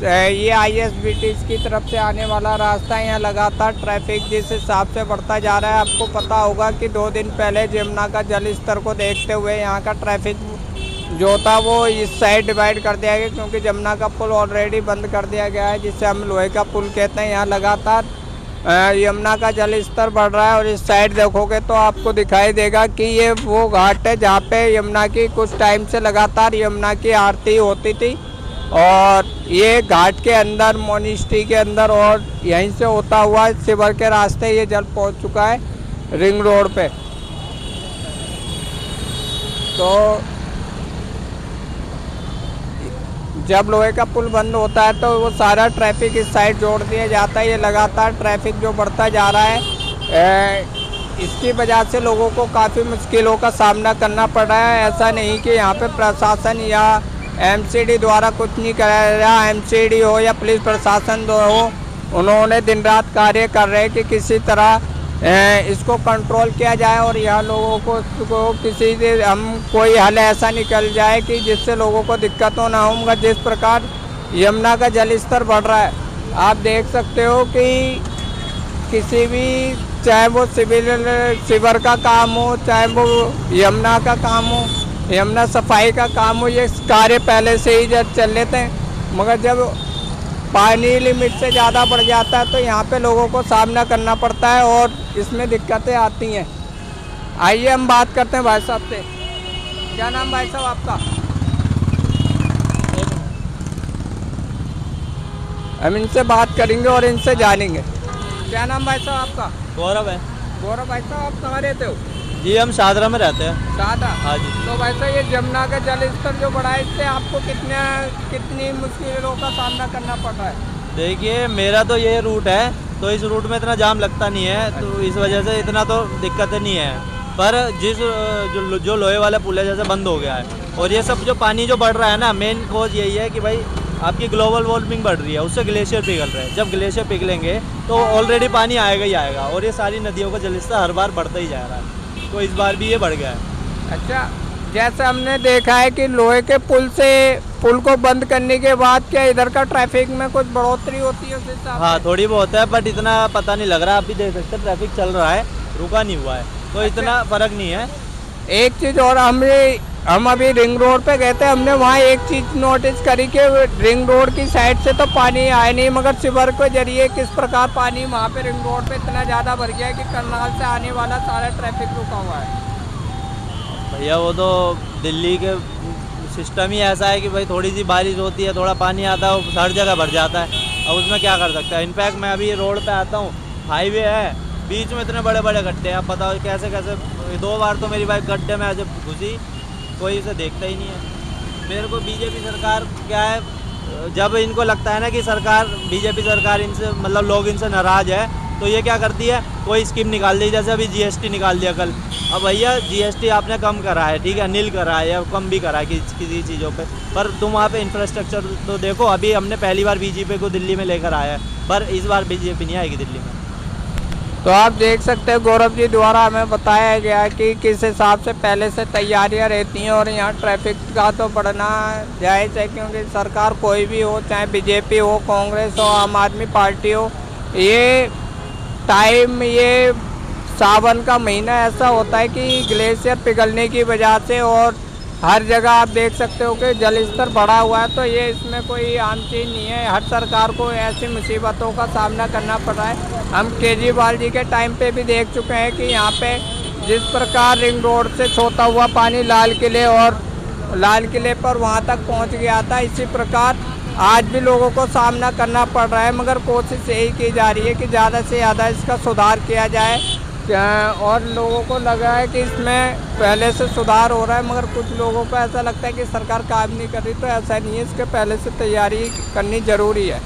ये ISBT की तरफ से आने वाला रास्ता है। यहाँ लगातार ट्रैफिक जिस हिसाब से बढ़ता जा रहा है, आपको पता होगा कि 2 दिन पहले यमुना का जल स्तर को देखते हुए यहाँ का ट्रैफिक जो था वो इस साइड डिवाइड कर दिया गया, क्योंकि यमुना का पुल ऑलरेडी बंद कर दिया गया है, जिसे हम लोहे का पुल कहते हैं। यहाँ लगातार यमुना का जल स्तर बढ़ रहा है और इस साइड देखोगे तो आपको दिखाई देगा कि ये वो घाट है जहाँ पे यमुना की कुछ टाइम से लगातार यमुना की आरती होती थी, और ये घाट के अंदर मोनिस्ट्री के अंदर और यहीं से होता हुआ शिवर के रास्ते ये जल पहुँच चुका है रिंग रोड पे। तो जब लोहे का पुल बंद होता है तो वो सारा ट्रैफिक इस साइड जोड़ दिया जाता है। ये लगातार ट्रैफिक जो बढ़ता जा रहा है, इसकी वजह से लोगों को काफ़ी मुश्किलों का सामना करना पड़ रहा है। ऐसा नहीं कि यहाँ पे प्रशासन या MCD द्वारा कुछ नहीं कराया रहा। MCD हो या पुलिस प्रशासन हो, उन्होंने दिन रात कार्य कर रहे हैं कि किसी तरह इसको कंट्रोल किया जाए और यहाँ लोगों को किसी से हम कोई हल ऐसा निकल जाए कि जिससे लोगों को दिक्कतों ना हो। मगर जिस प्रकार यमुना का जल स्तर बढ़ रहा है, आप देख सकते हो कि किसी भी, चाहे वो शिविर का काम हो, चाहे वो यमुना का काम हो, यमुना सफाई का काम हो, ये कार्य पहले से ही जब चल लेते हैं। मगर जब पानी लिमिट से ज़्यादा बढ़ जाता है तो यहाँ पे लोगों को सामना करना पड़ता है और इसमें दिक्कतें आती हैं। आइए हम बात करते हैं भाई साहब से। क्या नाम भाई साहब आपका? हम इनसे बात करेंगे और इनसे जानेंगे। क्या नाम भाई साहब आपका? गौरव है। गौरव भाई साहब, आप कहाँ रहते हो? जी हम शादरा में रहते हैं। शादरा? हाँ जी। तो भाई साहब, ये यमुना का जल स्तर जो बढ़ा है, इससे आपको कितनी मुश्किलों का सामना करना पड़ रहा है? देखिए, मेरा तो ये रूट है, तो इस रूट में इतना जाम लगता नहीं है, तो इस वजह से इतना तो दिक्कतें नहीं है। पर जो लोहे वाला पुल है जैसे बंद हो गया है, और ये सब जो पानी जो बढ़ रहा है ना, मेन कॉज यही है कि भाई आपकी ग्लोबल वार्मिंग बढ़ रही है, उससे ग्लेशियर पिघल रहे हैं। जब ग्लेशियर पिघलेंगे तो ऑलरेडी पानी आएगा ही आएगा, और ये सारी नदियों का जलस्तर हर बार बढ़ता ही जा रहा है, तो इस बार भी ये बढ़ गया है। अच्छा, जैसे हमने देखा है कि लोहे के पुल को बंद करने के बाद क्या इधर का ट्रैफिक में कुछ बढ़ोतरी होती है उस हिसाब से? हाँ, थोड़ी बहुत है, बट इतना पता नहीं लग रहा। आप भी देख सकते हैं ट्रैफिक चल रहा है, रुका नहीं हुआ है, तो इतना फर्क नहीं है। एक चीज़ और, हम अभी रिंग रोड पे गए थे, हमने वहाँ एक चीज़ नोटिस करी कि रिंग रोड की साइड से तो पानी आया नहीं, मगर शिवर के जरिए किस प्रकार पानी वहाँ पे रिंग रोड पे इतना ज़्यादा भर गया है कि करनाल से आने वाला सारा ट्रैफिक रुका हुआ है। भैया वो तो दिल्ली के सिस्टम ही ऐसा है कि भाई थोड़ी सी बारिश होती है, थोड़ा पानी आता है, वो हर जगह भर जाता है। अब उसमें क्या कर सकते हैं। इनफैक्ट मैं अभी रोड पे आता हूँ, हाईवे है, बीच में इतने बड़े बड़े गड्ढे हैं। आप बताओ कैसे 2 बार तो मेरी बाइक गड्ढे में जब घुसी, कोई इसे देखता ही नहीं है। मेरे को बीजेपी सरकार क्या है, जब इनको लगता है ना कि बीजेपी सरकार इनसे, मतलब लोग इनसे नाराज़ है, तो ये क्या करती है, कोई स्कीम निकाल दी। जैसे अभी GST निकाल दिया कल। अब भैया GST आपने कम करा है, ठीक है, नील करा है या कम भी करा है किसी चीज़ों पे, पर तुम वहाँ पे इंफ्रास्ट्रक्चर तो देखो। अभी हमने पहली बार बीजेपी को दिल्ली में लेकर आया है, पर इस बार बीजेपी नहीं आएगी दिल्ली में। तो आप देख सकते हैं गौरव जी द्वारा हमें बताया गया कि किस हिसाब से पहले से तैयारियां रहती हैं, और यहाँ ट्रैफिक का तो बढ़ना जायज़ है, क्योंकि सरकार कोई भी हो, चाहे बीजेपी हो, कांग्रेस हो, आम आदमी पार्टी हो, ये सावन का महीना ऐसा होता है कि ग्लेशियर पिघलने की वजह से और हर जगह आप देख सकते हो कि जल स्तर बढ़ा हुआ है। तो ये इसमें कोई आम चीज़ नहीं है, हर सरकार को ऐसी मुसीबतों का सामना करना पड़ रहा है। हम केजरीवाल जी के टाइम पे भी देख चुके हैं कि यहाँ पे जिस प्रकार रिंग रोड से छोटा हुआ पानी लाल किले पर वहाँ तक पहुँच गया था, इसी प्रकार आज भी लोगों को सामना करना पड़ रहा है। मगर कोशिश यही की जा रही है कि ज़्यादा से ज़्यादा इसका सुधार किया जाए, और लोगों को लगा है कि इसमें पहले से सुधार हो रहा है, मगर कुछ लोगों को ऐसा लगता है कि सरकार काम नहीं कर रही। तो ऐसा नहीं है, इसके पहले से तैयारी करनी ज़रूरी है।